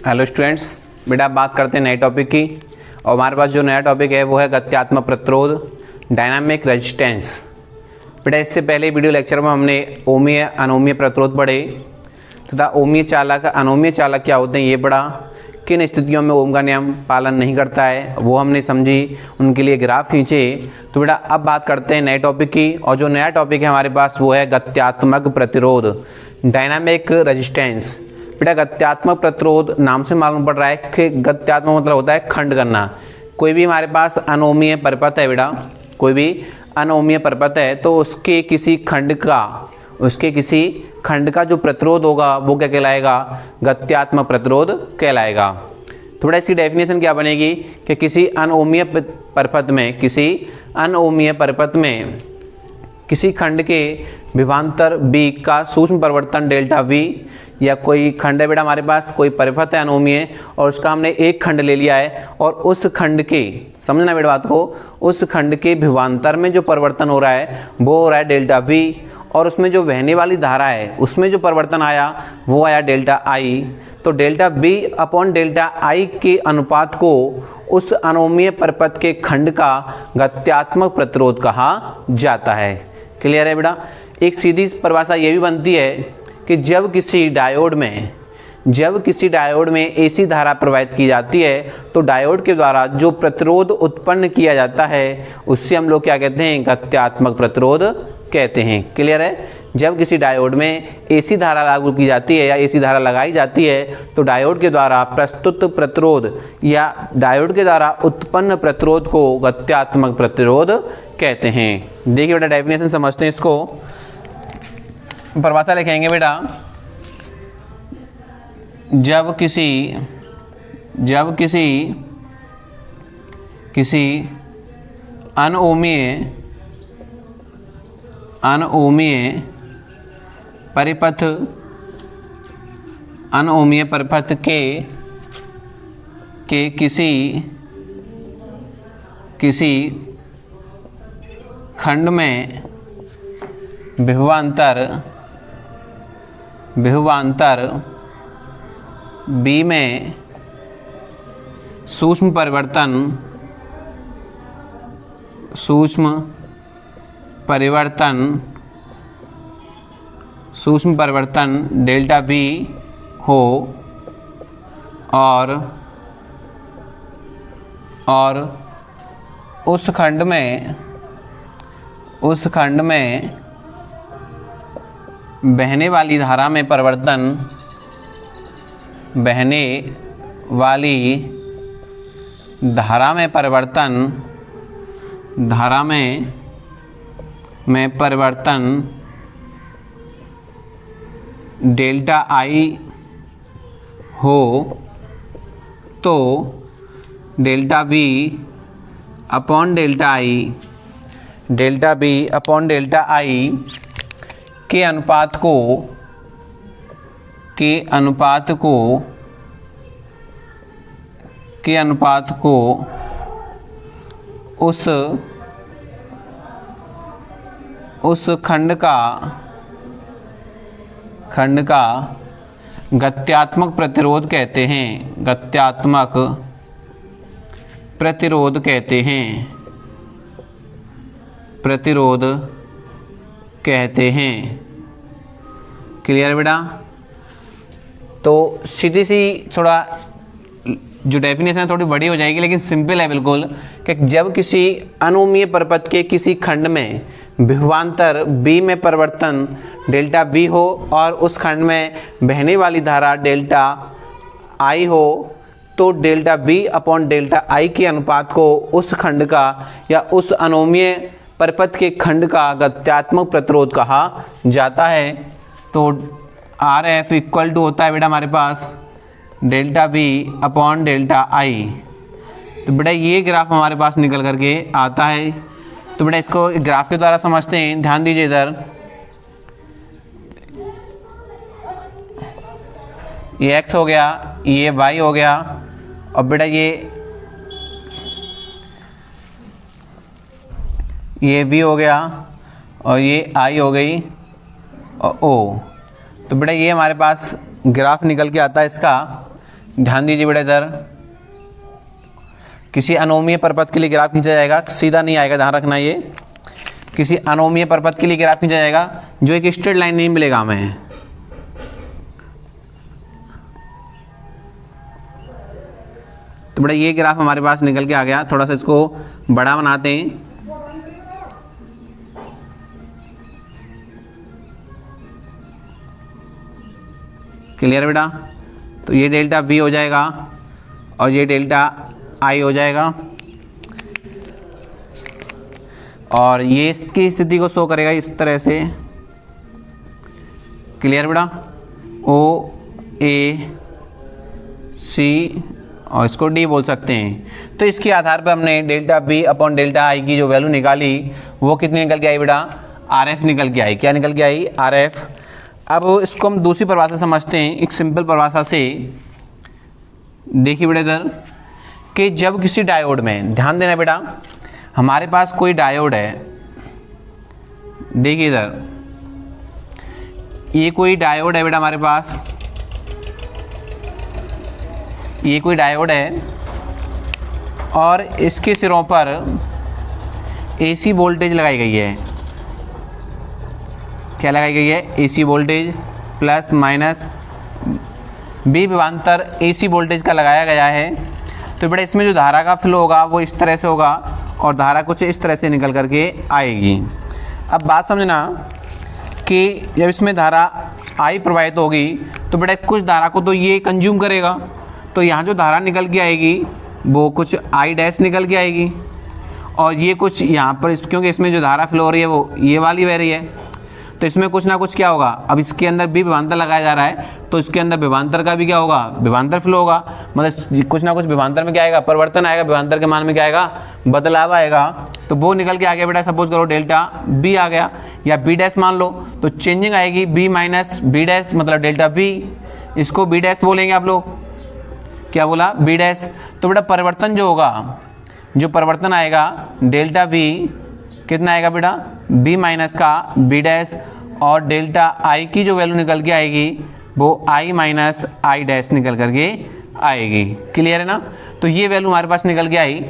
Hello students, बेटा बात करते हैं नए टॉपिक की। और हमारे पास जो नया टॉपिक है वो है गत्यात्मक प्रतिरोध, डायनामिक रेजिस्टेंस। बेटा इससे पहले वीडियो लेक्चर में हमने ओमीय अनोमीय प्रतिरोध पढ़े तथा ओमीय चालक अनोमीय चालक क्या होते हैं ये पढ़ा। किन स्थितियों में ओम का नियम पालन नहीं करता है वो हमने समझी, उनके लिए ग्राफ खींचे। तो बेटा अब बात करते हैं नए टॉपिक की, और जो नया टॉपिक है हमारे पास वो है गत्यात्मक प्रतिरोध, डायनामिक रेजिस्टेंस। बेटा गत्यात्मक प्रतिरोध नाम से मालूम पड़ रहा है कि गत्यात्मक मतलब होता है खंड करना। कोई भी हमारे पास अनोमीय परपथ है बेटा, कोई भी अनोमीय परपथ है तो उसके किसी खंड का जो प्रतिरोध होगा वो क्या कहलाएगा? गत्यात्मक प्रतिरोध कहलाएगा। तो बेटा इसकी डेफिनेशन क्या बनेगी कि किसी अनोमीय परपथ में किसी खंड के विभवांतर B का सूक्ष्म परिवर्तन डेल्टा V, या कोई खंड है बेटा हमारे पास, कोई परिपथ है अनोमीय और उसका हमने एक खंड ले लिया है और उस खंड के, समझना बेटा बात को, उस खंड के विभवांतर में जो परिवर्तन हो रहा है वो हो रहा है डेल्टा V, और उसमें जो बहने वाली धारा है उसमें जो परिवर्तन आया वो आया डेल्टा I। तो delta B upon delta I के अनुपात को उस अनोमीय परपथ के खंड का गत्यात्मक प्रतिरोध कहा जाता है। क्लियर है बेटा? एक सीधी परिभाषा ये भी बनती है कि जब किसी डायोड में एसी धारा प्रवाहित की जाती है तो डायोड के द्वारा जो प्रतिरोध उत्पन्न किया जाता है उससे हम लोग क्या कहते हैं? गत्यात्मक प्रतिरोध कहते हैं। क्लियर है? जब किसी डायोड में एसी धारा लागू की जाती है या एसी धारा लगाई जाती है तो डायोड के द्वारा प्रस्तुत प्रतिरोध या डायोड के द्वारा उत्पन्न प्रतिरोध को गत्यात्मक प्रतिरोध कहते हैं। देखिए बेटा डेफिनेशन समझते हैं इसको, परिभाषा लिखेंगे बेटा। जब किसी अनोमीय परिपथ के किसी खंड में विभवांतर B में सूक्ष्म परिवर्तन डेल्टा V हो और उस खंड में बहने वाली धारा में परिवर्तन डेल्टा I हो तो delta V upon delta I के अनुपात को उस खंड का गत्यात्मक प्रतिरोध कहते हैं। गत्यात्मक प्रतिरोध कहते हैं। क्लियर बेटा? तो सीधी सी थोड़ा जो डेफिनेशन है थोड़ी बड़ी हो जाएगी लेकिन सिंपल है बिल्कुल, कि जब किसी अनोमीय परपथ के किसी खंड में विभवांतर B में परिवर्तन डेल्टा V हो और उस खंड में बहने वाली धारा डेल्टा I हो तो delta V upon delta I के अनुपात को उस खंड का या उस अनोमीय परपथ के खंड का गत्यात्मक प्रतिरोध कहा जाता है। तो RF इक्वल टू होता है बेटा हमारे पास delta V upon delta I। तो बेटा ये ग्राफ हमारे पास निकल करके आता है। तो बेटा इसको ग्राफ के द्वारा समझते हैं, ध्यान दीजिए इधर। ये x हो गया, ये y हो गया, और बेटा ये v हो गया और ये i हो गई और o। तो बेटा ये हमारे पास ग्राफ निकल के आता है इसका ध्यान दीजिए बेटा इधर, किसी अनोमीय परपथ के लिए ग्राफ खींचा जाएगा, सीधा नहीं आएगा, ध्यान रखना ये, किसी अनोमीय परपथ के लिए ग्राफ खींचा जाएगा जो एक स्ट्रेट लाइन नहीं मिलेगा हमें। तो बेटा ये ग्राफ हमारे पास निकल के आ गया, थोड़ा सा इसको बड़ा बनाते हैं। क्लियर बेटा? तो ये डेल्टा V हो जाएगा और ये डेल्टा I हो जाएगा और ये इसकी स्थिति को शो करेगा इस तरह से। क्लियर बेटा? O A C और इसको D बोल सकते हैं। तो इसके आधार पर हमने delta V upon delta I की जो वैल्यू निकाली वो कितनी निकल के आई बेटा? RF निकल के आई। क्या निकल के आई? RF। अब इसको हम दूसरी परिभाषा समझते हैं, एक सिंपल परिभाषा से। देखिए बेटा इधर कि जब किसी डायोड में, ध्यान देना बेटा, हमारे पास कोई डायोड है, देखिए इधर ये कोई डायोड है बेटा हमारे पास, ये कोई डायोड है और इसके सिरों पर AC वोल्टेज लगाई गई है। क्या लगाई गई है? AC voltage plus minus B विभवांतर AC वोल्टेज का लगाया गया है। तो बेटा इसमें जो धारा का फ्लो होगा वो इस तरह से होगा और धारा कुछ इस तरह से निकल करके आएगी। अब बात समझना कि जब इसमें धारा I प्रवाहित होगी तो बेटा कुछ धारा को तो ये कंज्यूम करेगा, तो यहाँ जो धारा निकल के आएगी वो कुछ I डैश निकल के आएगी और ये कुछ यहाँ पर, क्योंकि इसमें जो धारा फ्लो हो रही है वो ये वाली बह रही है, तो इसमें कुछ ना कुछ क्या होगा, अब इसके अंदर भी विभवांतर लगाया जा रहा है तो इसके अंदर विभवांतर का भी क्या होगा? विभवांतर फ्लो होगा। मतलब कुछ ना कुछ विभवांतर में क्या आएगा? परिवर्तन आएगा, विभवांतर के मान में क्या आएगा? बदलाव आएगा। तो वो निकल के आ गया बेटा, सपोज करो डेल्टा B आ गया या B डैश मान लो, तो चेंजिंग आएगी B माइनस B डैश मतलब डेल्टा V, इसको B डैश बोलेंगे आप लोग। क्या बोला? B dash. तो बेटा परिवर्तन जो होगा, जो परिवर्तन आएगा डेल्टा V कितना आएगा बेटा? B माइनस का B डैश और डेल्टा I की जो वैल्यू निकल के आएगी वो I माइनस I डैश निकल करके आएगी। क्लियर है ना? तो ये वैल्यू हमारे पास निकल के आई।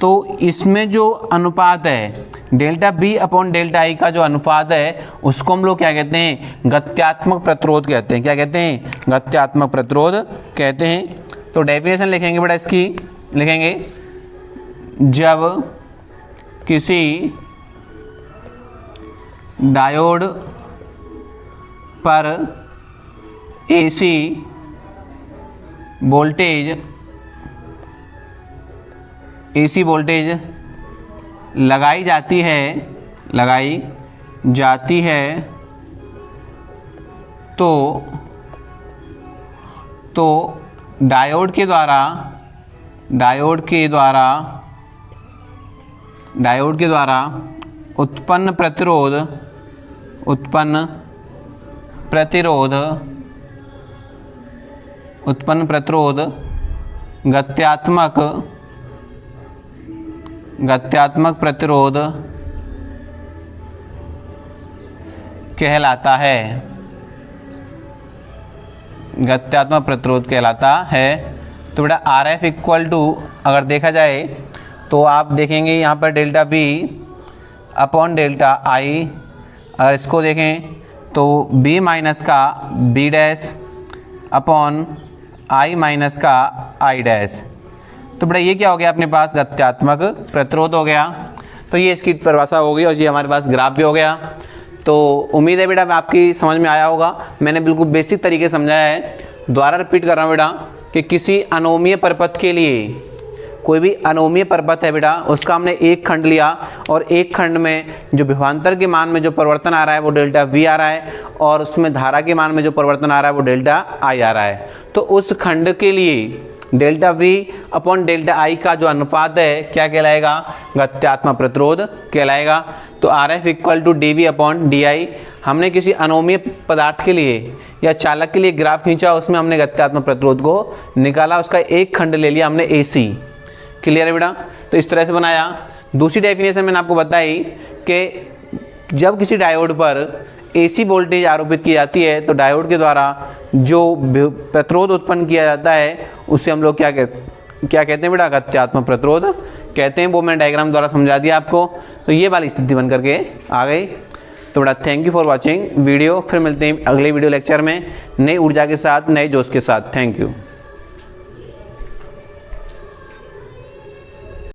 तो इसमें जो अनुपात है delta B upon delta I का जो अनुपात है उसको हम लोग क्या कहते हैं? गत्यात्मक प्रतिरोध कहते हैं। क्या कहते हैं? गत्यात्मक प्रतिरोध कहते हैं। तो डेफिनेशन लिखेंगे बेटा इसकी, लिखेंगे जब किसी डायोड पर AC वोल्टेज लगाई जाती है तो डायोड के द्वारा उत्पन्न प्रतिरोध गत्यात्मक प्रतिरोध कहलाता है। गत्यात्मक प्रतिरोध कहलाता है। तो बेटा RF इक्वल टू अगर देखा जाए तो आप देखेंगे यहाँ पर delta V upon delta I, अगर इसको देखें तो B माइनस का B dash upon I minus का I डैश। तो बेटा ये क्या हो गया अपने पास? गत्यात्मक प्रतिरोध हो गया। तो ये इसकी परिभाषा हो गई और ये हमारे पास ग्राफ भी हो गया। तो उम्मीद है बेटा आपकी समझ में आया होगा। मैंने बिल्कुल बेसिक तरीके से समझाया है। दोबारा रिपीट कर रहा हूँ बेटा कि किसी अनोमीय परपथ के लिए, कोई भी अनोमीय परपथ है बेटा, उसका हमने एक खंड लिया और एक खंड में जो विभवांतर के मान में जो परिवर्तन आ रहा है वो डेल्टा V आ रहा है और उसमें धारा के मान में जो परिवर्तन आ रहा है वो डेल्टा I आ रहा है। तो उस खंड के लिए delta V upon delta I का जो अनुपात है क्या कहलाएगा? गत्यात्मक प्रतिरोध कहलाएगा। तो RF equal to dV upon DI। हमने किसी अनोमीय पदार्थ के लिए या चालक के लिए ग्राफ खींचा, उसमें हमने गत्यात्मक प्रतिरोध को निकाला, उसका एक खंड ले लिया हमने AC। क्लियर है बेटा? तो इस तरह से बनाया। दूसरी डेफिनेशन मैंने आपको बताई कि जब किसी डायोड पर AC वोल्टेज आरोपित की जाती है तो डायोड के द्वारा जो प्रतिरोध उत्पन्न किया जाता है उसे हम लोग क्या कहते हैं बेटा, अगत्यात्मक प्रतिरोध कहते हैं। वो मैं डायग्राम द्वारा समझा दिया आपको। तो ये वाली स्थिति बन करके आ गई। तो बेटा thank you for watching video. फिर मिलते हैं अगले वीडियो लेक्चर में नई ऊर्जा के साथ, नए जोश के साथ। Thank you.